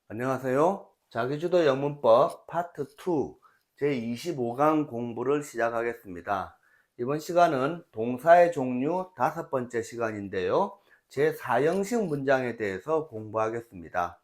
안녕하세요. 자기주도 영문법 파트 2 제25강 공부를 시작하겠습니다. 이번 시간은 동사의 종류 5번째 시간인데요. 제4형식 문장에 대해서 공부하겠습니다.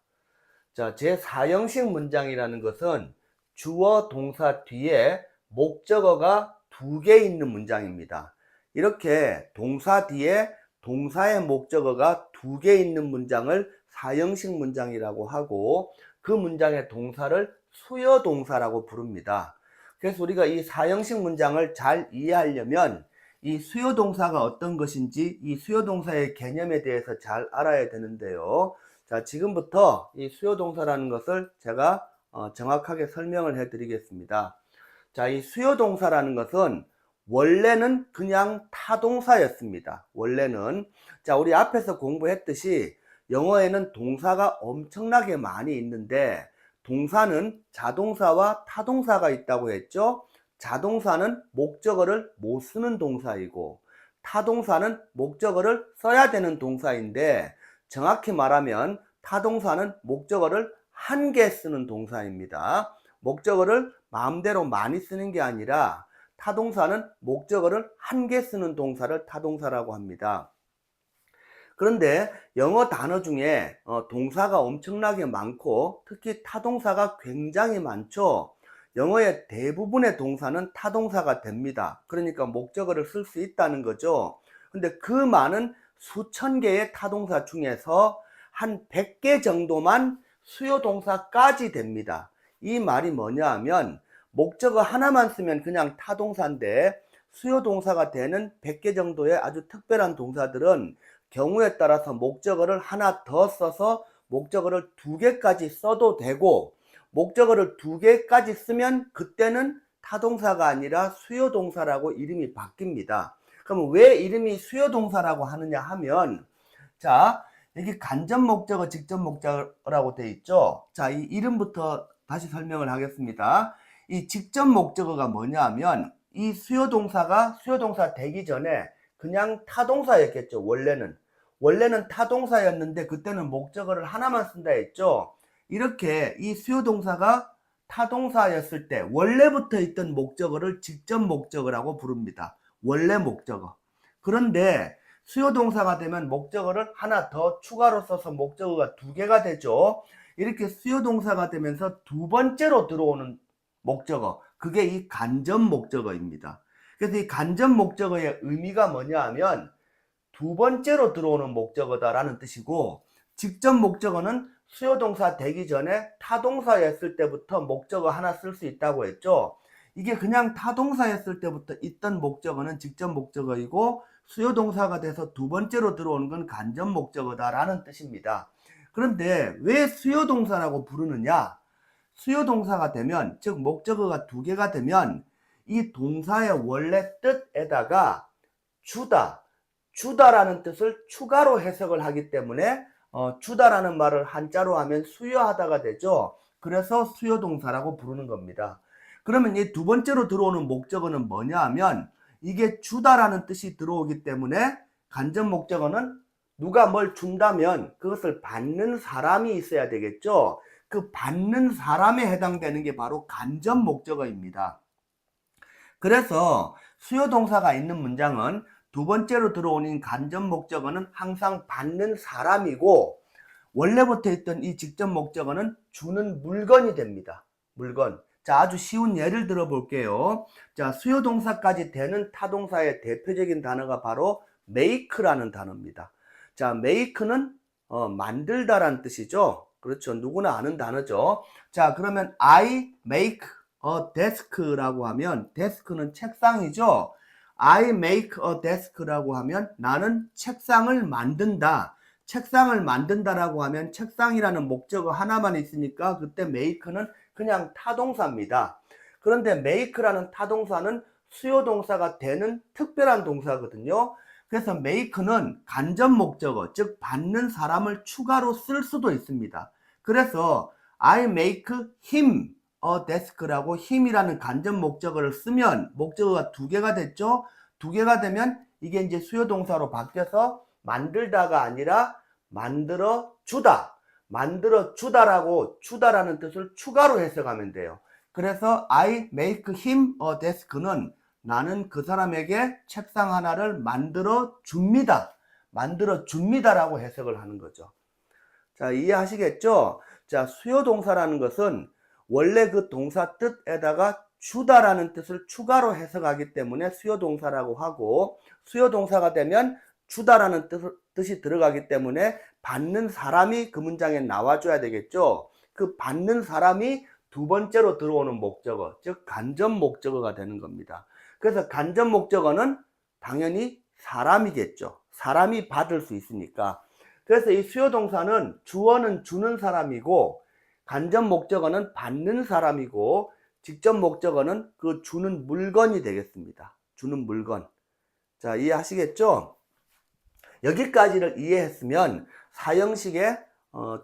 자, 제4형식 문장이라는 것은 주어 동사 뒤에 목적어가 2개 있는 문장입니다. 이렇게 동사 뒤에 동사의 목적어가 2개 있는 문장을 4형식 문장이라고 하고, 그 문장의 동사를 수요 동사라고 부릅니다. 그래서 우리가 이 4형식 문장을 잘 이해하려면 이 수요 동사가 어떤 것인지, 이 수요 동사의 개념에 대해서 잘 알아야 되는데요. 자, 지금부터 이 수요 동사라는 것을 제가 정확하게 설명을 해 드리겠습니다. 자, 이 수요 동사라는 것은 원래는 그냥 타동사였습니다. 원래는. 자, 우리 앞에서 공부했듯이 영어에는 동사가 엄청나게 많이 있는데, 동사는 자동사와 타동사가 있다고 했죠. 자동사는 목적어를 못 쓰는 동사이고, 타동사는 목적어를 써야 되는 동사인데, 정확히 말하면 타동사는 목적어를 한 개 쓰는 동사입니다. 목적어를 마음대로 많이 쓰는 게 아니라 타동사는 목적어를 한 개 쓰는 동사를 타동사라고 합니다. 그런데 영어 단어 중에 동사가 엄청나게 많고, 특히 타동사가 굉장히 많죠. 영어의 대부분의 동사는 타동사가 됩니다. 그러니까 목적어를 쓸 수 있다는 거죠. 근데 그 많은 수천 개의 타동사 중에서 한 100개 정도만 수요 동사까지 됩니다. 이 말이 뭐냐 하면, 목적어 하나만 쓰면 그냥 타동사인데, 수요 동사가 되는 100개 정도의 아주 특별한 동사들은 경우에 따라서 목적어를 하나 더 써서 목적어를 2개까지 써도 되고, 목적어를 2개까지 쓰면 그때는 타동사가 아니라 수요동사라고 이름이 바뀝니다. 그럼 왜 이름이 수요동사라고 하느냐 하면, 자, 여기 간접 목적어, 직접 목적어라고 되어 있죠. 자, 이 이름부터 다시 설명을 하겠습니다. 이 직접 목적어가 뭐냐 하면, 이 수요동사가 수요동사 되기 전에 그냥 타동사였겠죠. 원래는 타동사였는데 그때는 목적어를 하나만 쓴다 했죠. 이렇게 이 수요동사가 타동사였을 때 원래부터 있던 목적어를 직접 목적어라고 부릅니다. 원래 목적어. 그런데 수요동사가 되면 목적어를 하나 더 추가로 써서 목적어가 2개가 되죠. 이렇게 수요동사가 되면서 두 번째로 들어오는 목적어, 그게 이 간접 목적어입니다. 그래서 이 간접 목적어의 의미가 뭐냐 하면 두 번째로 들어오는 목적어다라는 뜻이고, 직접 목적어는 수요동사 되기 전에 타동사였을 때부터 목적어 하나 쓸 수 있다고 했죠. 이게 그냥 타동사였을 때부터 있던 목적어는 직접 목적어이고, 수요동사가 돼서 두 번째로 들어오는 건 간접 목적어다라는 뜻입니다. 그런데 왜 수요동사라고 부르느냐? 수요동사가 되면, 즉 목적어가 2개가 되면 이 동사의 원래 뜻에다가 주다라는 뜻을 추가로 해석을 하기 때문에 주다라는 말을 한자로 하면 수요하다가 되죠. 그래서 수요동사라고 부르는 겁니다. 그러면 이 두 번째로 들어오는 목적어는 뭐냐 하면, 이게 주다라는 뜻이 들어오기 때문에 간접 목적어는 누가 뭘 준다면 그것을 받는 사람이 있어야 되겠죠. 그 받는 사람에 해당되는 게 바로 간접 목적어입니다. 그래서 수요동사가 있는 문장은 두 번째로 들어오는 간접 목적어는 항상 받는 사람이고, 원래부터 있던 이 직접 목적어는 주는 물건이 됩니다. 물건. 자, 아주 쉬운 예를 들어 볼게요. 자, 수요동사까지 되는 타동사의 대표적인 단어가 바로 make라는 단어입니다. 자, make는 만들다라는 뜻이죠. 그렇죠. 누구나 아는 단어죠. 자, 그러면 I make a desk라고 하면, desk는 책상이죠. I make a desk라고 하면 나는 책상을 만든다. 책상을 만든다라고 하면 책상이라는 목적어 하나만 있으니까 그때 make는 그냥 타동사입니다. 그런데 make라는 타동사는 수요동사가 되는 특별한 동사거든요. 그래서 make는 간접 목적어, 즉 받는 사람을 추가로 쓸 수도 있습니다. 그래서 I make him a desk라고 him이라는 간접 목적어를 쓰면 목적어가 2개가 됐죠. 2개가 되면 이게 이제 수요동사로 바뀌어서 만들다가 아니라 만들어 주다, 만들어 주다라는 뜻을 추가로 해석하면 돼요. 그래서 I make him a desk는 나는 그 사람에게 책상 하나를 만들어 줍니다. 만들어 줍니다라고 해석을 하는 거죠. 자, 이해하시겠죠? 자, 수요동사라는 것은 원래 그 동사 뜻에다가 주다라는 뜻을 추가로 해석하기 때문에 수요동사라고 하고, 수요동사가 되면 주다라는 뜻이 들어가기 때문에 받는 사람이 그 문장에 나와줘야 되겠죠. 그 받는 사람이 두 번째로 들어오는 목적어, 즉 간접 목적어가 되는 겁니다. 그래서 간접 목적어는 당연히 사람이겠죠. 사람이 받을 수 있으니까. 그래서 이 수요동사는 주어는 주는 사람이고, 간접 목적어는 받는 사람이고, 직접 목적어는 그 주는 물건이 되겠습니다. 주는 물건. 자, 이해하시겠죠? 여기까지를 이해했으면 사형식의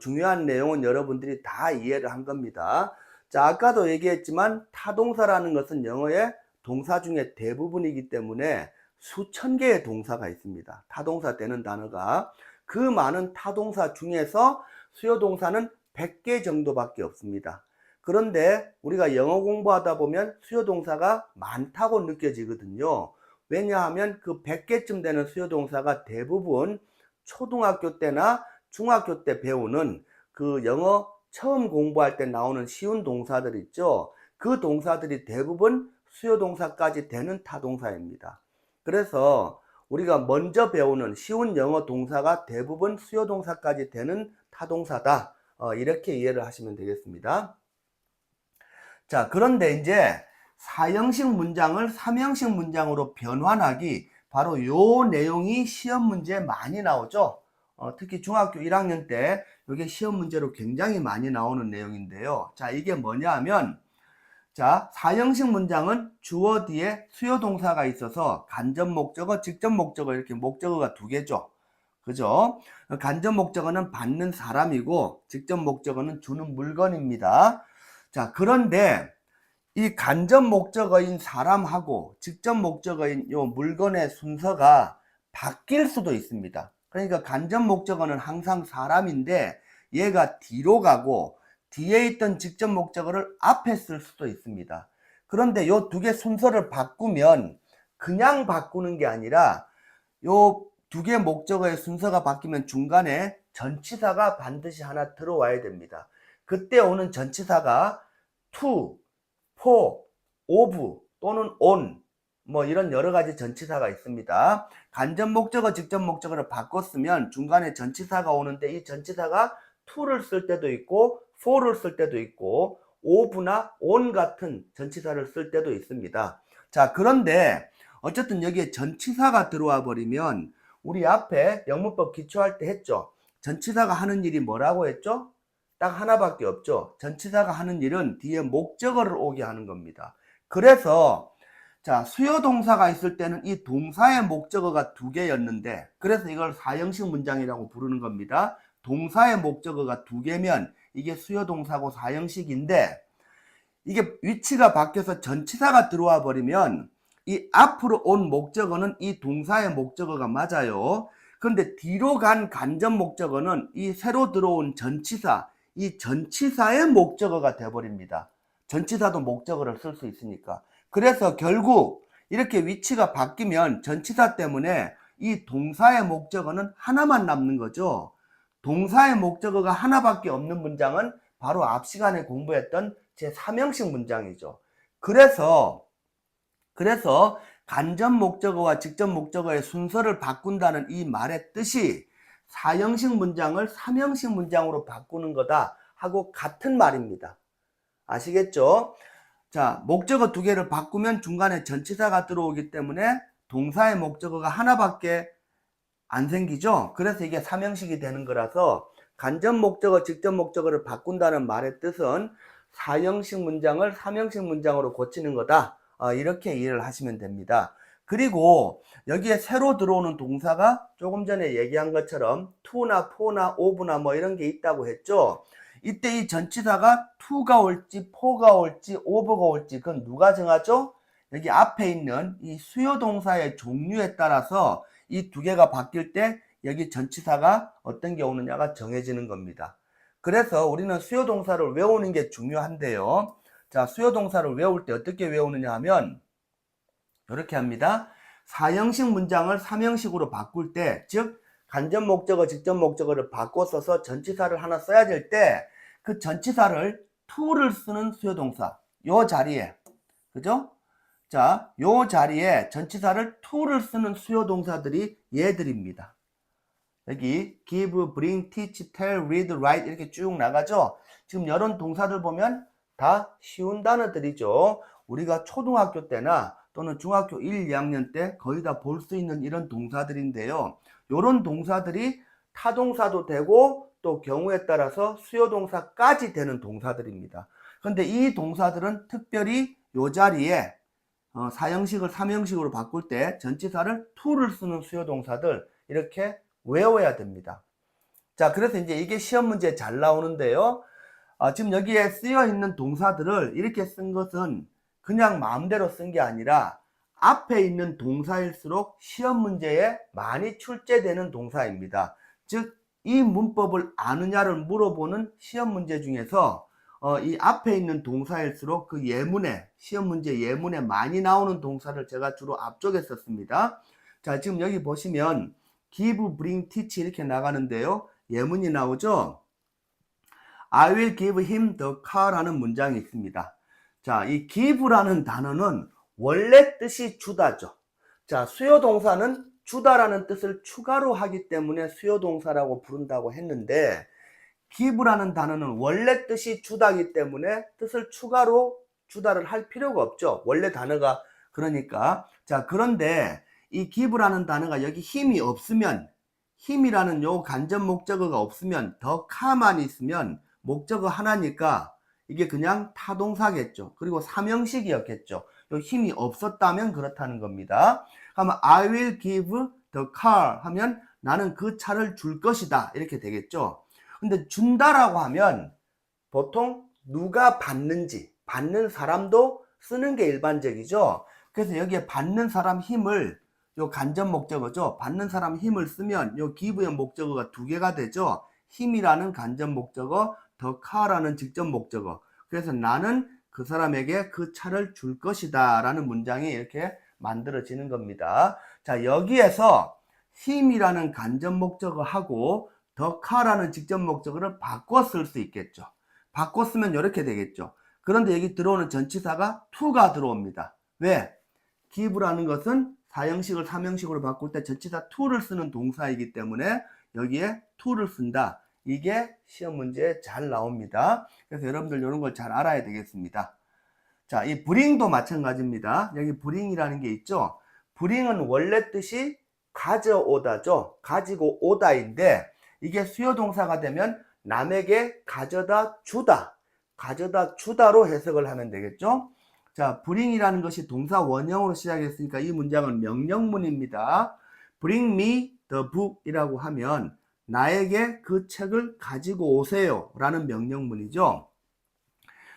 중요한 내용은 여러분들이 다 이해를 한 겁니다. 자, 아까도 얘기했지만 타동사라는 것은 영어의 동사 중에 대부분이기 때문에 수천 개의 동사가 있습니다. 타동사 되는 단어가. 그 많은 타동사 중에서 수요동사는 100개 정도밖에 없습니다. 그런데 우리가 영어 공부하다 보면 수요동사가 많다고 느껴지거든요. 왜냐하면 그 100개쯤 되는 수요동사가 대부분 초등학교 때나 중학교 때 배우는 그 영어 처음 공부할 때 나오는 쉬운 동사들 있죠. 그 동사들이 대부분 수요동사까지 되는 타동사입니다. 그래서 우리가 먼저 배우는 쉬운 영어 동사가 대부분 수요동사까지 되는 타동사다. 이렇게 이해를 하시면 되겠습니다. 자, 그런데 이제 4형식 문장을 3형식 문장으로 변환하기, 바로 요 내용이 시험 문제에 많이 나오죠. 특히 중학교 1학년 때 이게 시험 문제로 굉장히 많이 나오는 내용인데요. 자, 이게 뭐냐 하면, 자, 4형식 문장은 주어 뒤에 수요동사가 있어서 간접 목적어, 직접 목적어 이렇게 목적어가 두 개죠. 그죠? 간접 목적어는 받는 사람이고 직접 목적어는 주는 물건입니다. 자, 그런데 이 간접 목적어인 사람하고 직접 목적어인 요 물건의 순서가 바뀔 수도 있습니다. 그러니까 간접 목적어는 항상 사람인데 얘가 뒤로 가고 뒤에 있던 직접 목적어를 앞에 쓸 수도 있습니다. 그런데 요 두 개 순서를 바꾸면 그냥 바꾸는 게 아니라 요 두 개 목적어의 순서가 바뀌면 중간에 전치사가 반드시 하나 들어와야 됩니다. 그때 오는 전치사가 to, for, of 또는 on 뭐 이런 여러 가지 전치사가 있습니다. 간접 목적어, 직접 목적어를 바꿨으면 중간에 전치사가 오는데 이 전치사가 to를 쓸 때도 있고 for를 쓸 때도 있고 of나 on 같은 전치사를 쓸 때도 있습니다. 자, 그런데 어쨌든 여기에 전치사가 들어와 버리면 우리 앞에 영문법 기초할 때 했죠. 전치사가 하는 일이 뭐라고 했죠? 딱 하나밖에 없죠. 전치사가 하는 일은 뒤에 목적어를 오게 하는 겁니다. 그래서 자, 수요동사가 있을 때는 이 동사의 목적어가 두 개였는데, 그래서 이걸 4형식 문장이라고 부르는 겁니다. 동사의 목적어가 두 개면 이게 수요동사고 4형식인데, 이게 위치가 바뀌어서 전치사가 들어와 버리면 이 앞으로 온 목적어는 이 동사의 목적어가 맞아요. 그런데 뒤로 간 간접 목적어는 이 새로 들어온 전치사, 이 전치사의 목적어가 되어버립니다. 전치사도 목적어를 쓸 수 있으니까. 그래서 결국 이렇게 위치가 바뀌면 전치사 때문에 이 동사의 목적어는 하나만 남는 거죠. 동사의 목적어가 하나밖에 없는 문장은 바로 앞 시간에 공부했던 제 3형식 문장이죠. 그래서 간접 목적어와 직접 목적어의 순서를 바꾼다는 이 말의 뜻이 4형식 문장을 3형식 문장으로 바꾸는 거다 하고 같은 말입니다. 아시겠죠? 자, 목적어 두 개를 바꾸면 중간에 전치사가 들어오기 때문에 동사의 목적어가 하나밖에 안 생기죠? 그래서 이게 3형식이 되는 거라서 간접 목적어, 직접 목적어를 바꾼다는 말의 뜻은 4형식 문장을 3형식 문장으로 고치는 거다. 이렇게 이해를 하시면 됩니다. 그리고 여기에 새로 들어오는 동사가 조금 전에 얘기한 것처럼 to나 for나 of나 뭐 이런 게 있다고 했죠. 이때 이 전치사가 to가 올지 for가 올지 of가 올지 그건 누가 정하죠? 여기 앞에 있는 이 수요동사의 종류에 따라서 이 두 개가 바뀔 때 여기 전치사가 어떤 게 오느냐가 정해지는 겁니다. 그래서 우리는 수요 동사를 외우는 게 중요한데요. 자, 수요 동사를 외울 때 어떻게 외우느냐 하면 이렇게 합니다. 4형식 문장을 3형식으로 바꿀 때, 즉 간접 목적어, 직접 목적어를 바꿔 써서 전치사를 하나 써야 될 때 그 전치사를 to를 쓰는 수요 동사, 요 자리에, 그죠? 자, 요 자리에 전치사를 to를 쓰는 수요 동사들이 얘들입니다. 여기 give, bring, teach, tell, read, write 이렇게 쭉 나가죠. 지금 이런 동사들 보면 다 쉬운 단어들이죠. 우리가 초등학교 때나 또는 중학교 1, 2학년 때 거의 다 볼 수 있는 이런 동사들인데요. 이런 동사들이 타동사도 되고 또 경우에 따라서 수요동사까지 되는 동사들입니다. 그런데 이 동사들은 특별히 이 자리에 4형식을 3형식으로 바꿀 때 전치사를 to를 쓰는 수요동사들 이렇게 외워야 됩니다. 자, 그래서 이제 이게 시험 문제에 잘 나오는데요. 지금 여기에 쓰여 있는 동사들을 이렇게 쓴 것은 그냥 마음대로 쓴 게 아니라 앞에 있는 동사일수록 시험 문제에 많이 출제되는 동사입니다. 즉, 이 문법을 아느냐를 물어보는 시험 문제 중에서 이 앞에 있는 동사일수록 그 예문에, 시험 문제 예문에 많이 나오는 동사를 제가 주로 앞쪽에 썼습니다. 자, 지금 여기 보시면 give, bring, teach 이렇게 나가는데요. 예문이 나오죠. I will give him the car라는 문장이 있습니다. 자, 이 give라는 단어는 원래 뜻이 주다죠. 자, 수요동사는 주다라는 뜻을 추가로 하기 때문에 수요동사라고 부른다고 했는데 give라는 단어는 원래 뜻이 주다기 때문에 뜻을 추가로 주다를 할 필요가 없죠. 원래 단어가 그러니까. 자, 그런데 이 give라는 단어가 여기 힘이 없으면, 힘이라는 요 간접 목적어가 없으면, 더 카만 있으면 목적어 하나니까 이게 그냥 타동사겠죠. 그리고 3형식이었겠죠. 요 힘이 없었다면 그렇다는 겁니다. 그러면 I will give the car 하면 나는 그 차를 줄 것이다 이렇게 되겠죠. 근데 준다라고 하면 보통 누가 받는지, 받는 사람도 쓰는 게 일반적이죠. 그래서 여기에 받는 사람 힘을, 요 간접 목적어죠. 받는 사람 힘을 쓰면 요 give의 목적어가 두 개가 되죠. 힘이라는 간접 목적어, the car라는 직접 목적어. 그래서 나는 그 사람에게 그 차를 줄 것이다 라는 문장이 이렇게 만들어지는 겁니다. 자, 여기에서 힘이라는 간접 목적어하고 the car라는 직접 목적어를 바꿔 쓸 수 있겠죠. 바꿔 쓰면 이렇게 되겠죠. 그런데 여기 들어오는 전치사가 to가 들어옵니다. 왜? give라는 것은 4형식을 3형식으로 바꿀 때 전치사 to를 쓰는 동사이기 때문에 여기에 to를 쓴다. 이게 시험 문제에 잘 나옵니다. 그래서 여러분들 이런 걸 잘 알아야 되겠습니다. 자, 이 bring도 마찬가지입니다. 여기 bring이라는 게 있죠. bring은 원래 뜻이 가져오다죠. 가지고 오다인데 이게 수요동사가 되면 남에게 가져다 주다. 가져다 주다로 해석을 하면 되겠죠. 자, bring이라는 것이 동사 원형으로 시작했으니까 이 문장은 명령문입니다. bring me the book 이라고 하면 나에게 그 책을 가지고 오세요 라는 명령문이죠.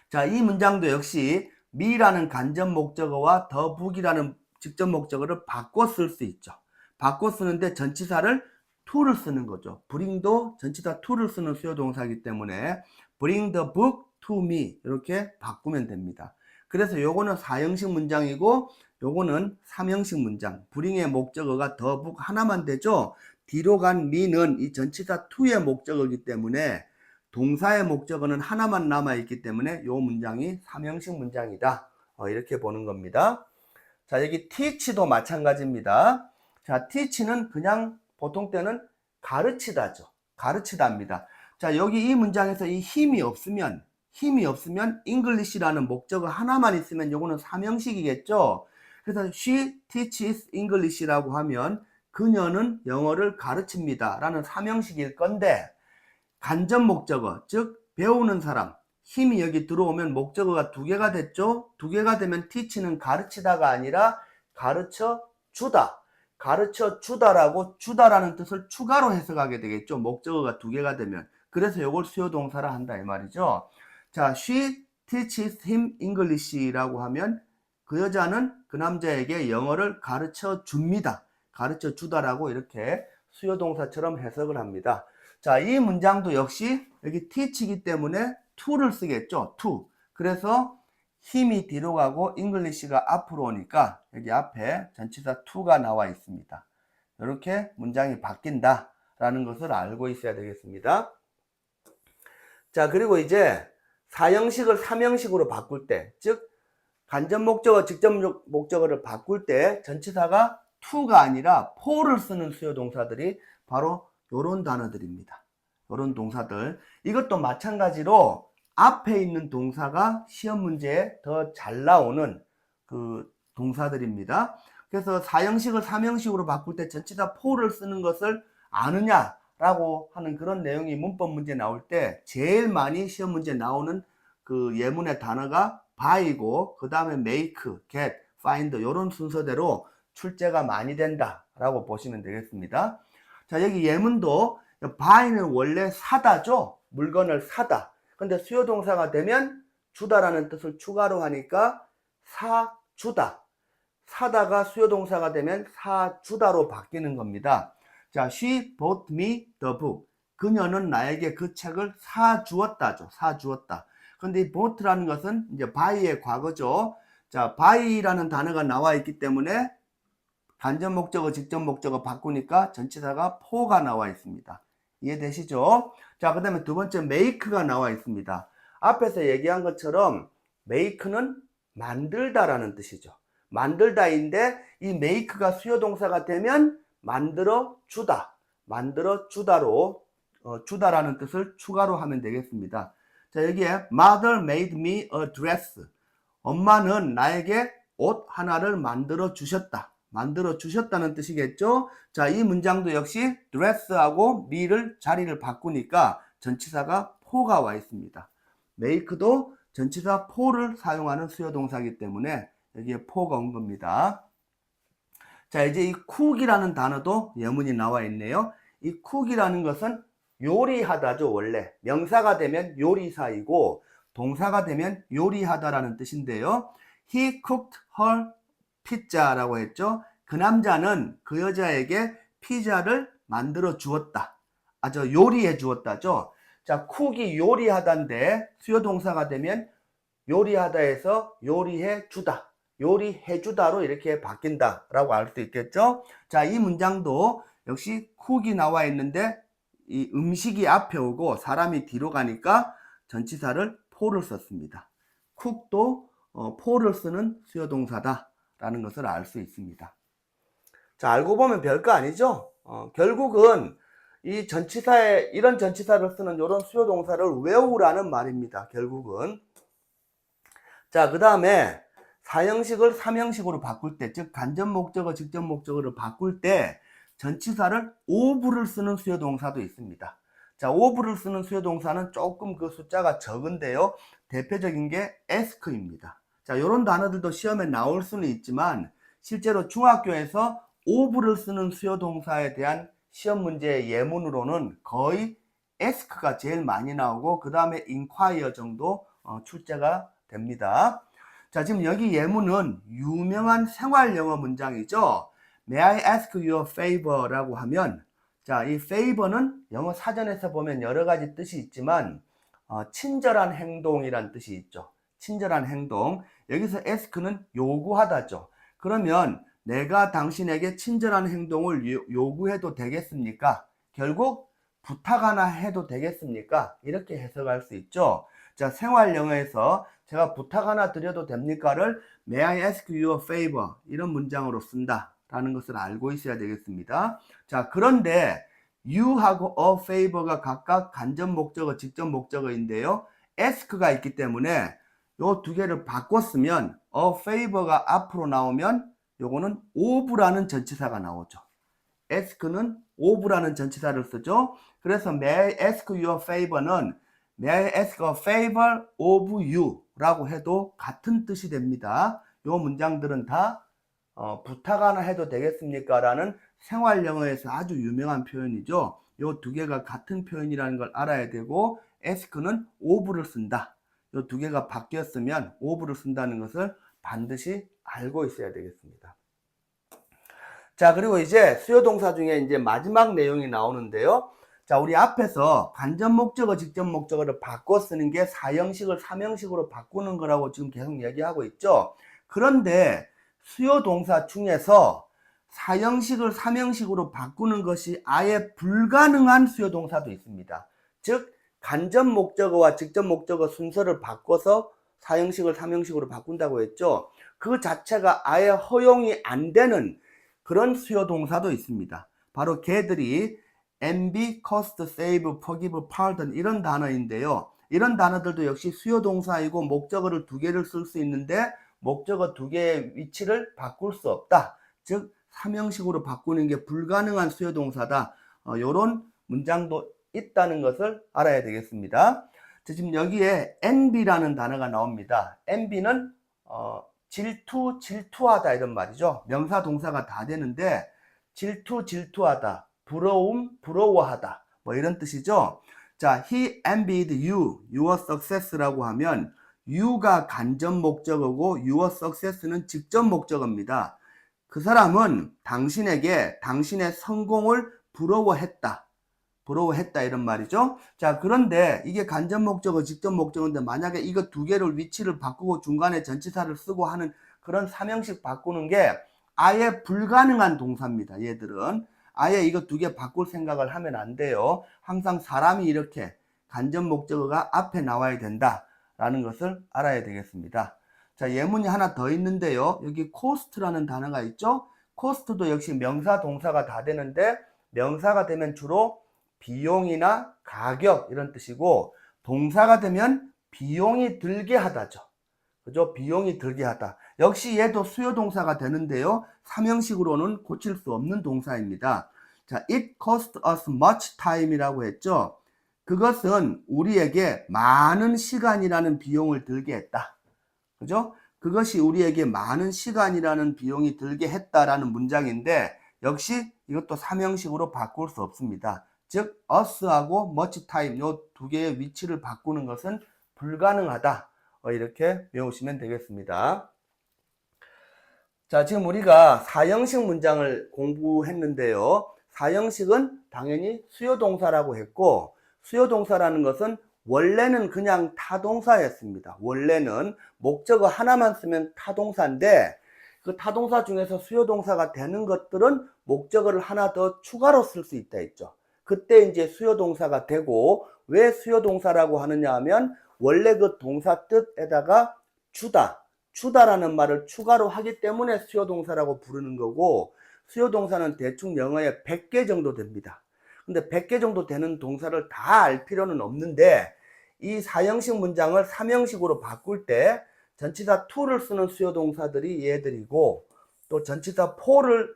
자, 이 문장도 역시 me라는 간접 목적어와 the book이라는 직접 목적어를 바꿔 쓸 수 있죠. 바꿔 쓰는데 전치사를 to를 쓰는 거죠. bring도 전치사 to를 쓰는 수요동사이기 때문에 bring the book to me 이렇게 바꾸면 됩니다. 그래서 요거는 4형식 문장이고 요거는 3형식 문장. bring의 목적어가 the book 하나만 되죠. 뒤로 간 me는 이 전치사 to의 목적어이기 때문에 동사의 목적어는 하나만 남아있기 때문에 요 문장이 3형식 문장이다. 이렇게 보는 겁니다. 자, 여기 teach도 마찬가지입니다. 자, teach는 그냥 보통 때는 가르치다죠. 가르치다입니다. 자, 여기 이 문장에서 이 힘이 없으면 English라는 목적어 하나만 있으면 요거는 3형식이겠죠. 그래서 she teaches English라고 하면 그녀는 영어를 가르칩니다 라는 3형식일 건데 간접 목적어, 즉 배우는 사람, 힘이 여기 들어오면 목적어가 두 개가 됐죠. 두 개가 되면 teach는 가르치다가 아니라 가르쳐 주다. 가르쳐 주다라고 주다라는 뜻을 추가로 해석하게 되겠죠. 목적어가 두 개가 되면. 그래서 이걸 수요동사라 한다 이 말이죠. 자, she teaches him English라고 하면 그 여자는 그 남자에게 영어를 가르쳐 줍니다. 가르쳐 주다라고 이렇게 수요동사처럼 해석을 합니다. 자, 이 문장도 역시 여기 teach이기 때문에 to를 쓰겠죠. to. 그래서 힘이 뒤로 가고 English가 앞으로 오니까 여기 앞에 전치사 to가 나와 있습니다. 이렇게 문장이 바뀐다 라는 것을 알고 있어야 되겠습니다. 자, 그리고 이제 사형식을 삼형식으로 바꿀 때, 즉 간접 목적어, 직접 목적어를 바꿀 때 전치사가 to가 아니라 for를 쓰는 수요 동사들이 바로 이런 단어들입니다. 이런 동사들. 이것도 마찬가지로 앞에 있는 동사가 시험 문제에 더 잘 나오는 그 동사들입니다. 그래서 사형식을 삼형식으로 바꿀 때 전치사 for를 쓰는 것을 아느냐라고 하는 그런 내용이 문법 문제 나올 때 제일 많이 시험 문제 나오는 그 예문의 단어가 buy고 그 다음에 make, get, find 이런 순서대로 출제가 많이 된다라고 보시면 되겠습니다. 자, 여기 예문도 buy는 원래 사다죠. 물건을 사다. 근데 수요동사가 되면 주다라는 뜻을 추가로 하니까 사주다. 사다가 수요동사가 되면 사주다로 바뀌는 겁니다. 자, she bought me the book. 그녀는 나에게 그 책을 사주었다죠. 사주었다. 근데 이 bought라는 것은 이제 buy의 과거죠. 자, buy라는 단어가 나와 있기 때문에 간접 목적어, 직접 목적어 바꾸니까 전치사가 for가 나와 있습니다. 이해되시죠? 자, 그 다음에 두 번째 make가 나와 있습니다. 앞에서 얘기한 것처럼 make는 만들다라는 뜻이죠. 만들다인데 이 make가 수요동사가 되면 만들어 주다. 만들어 주다로 주다라는 뜻을 추가로 하면 되겠습니다. 자, 여기에 Mother made me a dress. 엄마는 나에게 옷 하나를 만들어 주셨다. 만들어 주셨다는 뜻이겠죠? 자, 이 문장도 역시 dress하고 me를 자리를 바꾸니까 전치사가 for가 와 있습니다. make도 전치사 for를 사용하는 수요동사이기 때문에 여기에 for가 온 겁니다. 자, 이제 이 cook이라는 단어도 예문이 나와 있네요. 이 cook이라는 것은 요리하다죠, 원래. 명사가 되면 요리사이고 동사가 되면 요리하다라는 뜻인데요. He cooked her pizza라고 했죠. 그 남자는 그 여자에게 피자를 만들어 주었다. 요리해 주었다죠. 자, cook이 요리하다인데 수요 동사가 되면 요리하다에서 요리해 주다. 요리해 주다로 이렇게 바뀐다라고 알 수 있겠죠. 자, 이 문장도 역시 cook이 나와 있는데 이 음식이 앞에 오고 사람이 뒤로 가니까 전치사를 for를 썼습니다. cook도 for를 쓰는 수요동사다라는 것을 알 수 있습니다. 자, 알고 보면 별거 아니죠. 결국은 이 전치사에 이런 전치사를 쓰는 이런 수요동사를 외우라는 말입니다. 결국은. 자, 그 다음에 사형식을 삼형식으로 바꿀 때, 즉 간접 목적어, 직접 목적어를 바꿀 때 전치사를 of를 쓰는 수요동사도 있습니다. 자, of를 쓰는 수요동사는 조금 그 숫자가 적은데요. 대표적인 게 ask입니다. 자, 이런 단어들도 시험에 나올 수는 있지만 실제로 중학교에서 of를 쓰는 수요동사에 대한 시험 문제의 예문으로는 거의 ask가 제일 많이 나오고 그 다음에 inquire 정도 출제가 됩니다. 자, 지금 여기 예문은 유명한 생활 영어 문장이죠. May I ask you a favor? 라고 하면, 자, 이 favor는 영어 사전에서 보면 여러 가지 뜻이 있지만, 친절한 행동이란 뜻이 있죠. 친절한 행동. 여기서 ask는 요구하다죠. 그러면 내가 당신에게 친절한 행동을 요구해도 되겠습니까? 결국 부탁 하나 해도 되겠습니까? 이렇게 해석할 수 있죠. 자, 생활 영어에서 제가 부탁 하나 드려도 됩니까를 May I ask you a favor? 이런 문장으로 쓴다 라는 것을 알고 있어야 되겠습니다. 자, 그런데 you하고 a favor가 각각 간접 목적어, 직접 목적어인데요. ask가 있기 때문에 요 두 개를 바꿨으면 a favor가 앞으로 나오면 요거는 of라는 전치사가 나오죠. ask는 of라는 전치사를 쓰죠. 그래서 May I ask you a favor는 May I ask a favor of you 라고 해도 같은 뜻이 됩니다. 요 문장들은 다 부탁 하나 해도 되겠습니까? 라는 생활 영어에서 아주 유명한 표현이죠. 요 두 개가 같은 표현이라는 걸 알아야 되고 ask는 of를 쓴다. 요 두 개가 바뀌었으면 of를 쓴다는 것을 반드시 알고 있어야 되겠습니다. 자, 그리고 이제 수요동사 중에 이제 마지막 내용이 나오는데요. 자, 우리 앞에서 간접 목적어, 직접 목적어를 바꿔 쓰는 게 사형식을 삼형식으로 바꾸는 거라고 지금 계속 얘기하고 있죠. 그런데 수요 동사 중에서 사형식을 삼형식으로 바꾸는 것이 아예 불가능한 수요 동사도 있습니다. 즉, 간접 목적어와 직접 목적어 순서를 바꿔서 사형식을 삼형식으로 바꾼다고 했죠. 그 자체가 아예 허용이 안 되는 그런 수요 동사도 있습니다. 바로 걔들이 envy, cost, save, forgive, pardon 이런 단어인데요. 이런 단어들도 역시 수요 동사이고 목적어를 두 개를 쓸 수 있는데 목적어 두 개의 위치를 바꿀 수 없다. 즉 삼형식으로 바꾸는 게 불가능한 수요 동사다. 이런 문장도 있다는 것을 알아야 되겠습니다. 지금 여기에 envy라는 단어가 나옵니다. envy는 질투, 질투하다 이런 말이죠. 명사 동사가 다 되는데 질투, 질투하다, 부러움, 부러워하다 뭐 이런 뜻이죠. 자, he envied you, your success라고 하면 you가 간접 목적어고 your success는 직접 목적어입니다. 그 사람은 당신에게 당신의 성공을 부러워했다. 부러워했다 이런 말이죠. 자, 그런데 이게 간접 목적어, 직접 목적어인데 만약에 이거 두 개를 위치를 바꾸고 중간에 전치사를 쓰고 하는 그런 삼형식 바꾸는 게 아예 불가능한 동사입니다. 얘들은 아예 이거 두 개 바꿀 생각을 하면 안 돼요. 항상 사람이 이렇게 간접 목적어가 앞에 나와야 된다라는 것을 알아야 되겠습니다. 자, 예문이 하나 더 있는데요. 여기 cost라는 단어가 있죠. cost도 역시 명사 동사가 다 되는데 명사가 되면 주로 비용이나 가격 이런 뜻이고 동사가 되면 비용이 들게 하다죠. 그죠? 비용이 들게 하다. 역시 얘도 수요 동사가 되는데요. 삼형식으로는 고칠 수 없는 동사입니다. 자, it cost us much time이라고 했죠. 그것은 우리에게 많은 시간이라는 비용을 들게 했다. 그죠? 그것이 우리에게 많은 시간이라는 비용이 들게 했다라는 문장인데 역시 이것도 삼형식으로 바꿀 수 없습니다. 즉 us하고 much time 이 두 개의 위치를 바꾸는 것은 불가능하다. 이렇게 외우시면 되겠습니다. 자, 지금 우리가 사형식 문장을 공부했는데요. 사형식은 당연히 수요동사라고 했고 수요동사라는 것은 원래는 그냥 타동사였습니다. 원래는 목적어 하나만 쓰면 타동사인데 그 타동사 중에서 수요동사가 되는 것들은 목적어를 하나 더 추가로 쓸 수 있다 했죠. 그때 이제 수요동사가 되고 왜 수요동사라고 하느냐 하면 원래 그 동사 뜻에다가 주다라는 말을 추가로 하기 때문에 수요동사라고 부르는 거고 수요동사는 대충 영어에 100개 정도 됩니다. 근데 100개 정도 되는 동사를 다 알 필요는 없는데 이 사형식 문장을 삼형식으로 바꿀 때 전치사 to를 쓰는 수요동사들이 얘들이고 또 전치사 for를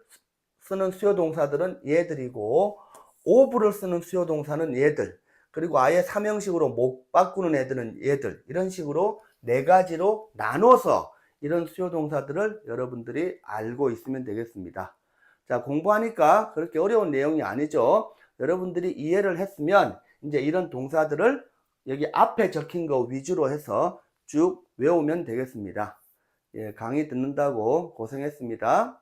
쓰는 수요동사들은 얘들이고 of를 쓰는 수요동사는 얘들 그리고 아예 삼형식으로 못 바꾸는 애들은 얘들 이런 식으로 네 가지로 나눠서 이런 수요동사들을 여러분들이 알고 있으면 되겠습니다. 자, 공부하니까 그렇게 어려운 내용이 아니죠. 여러분들이 이해를 했으면 이제 이런 동사들을 여기 앞에 적힌 거 위주로 해서 쭉 외우면 되겠습니다. 예, 강의 듣는다고 고생했습니다.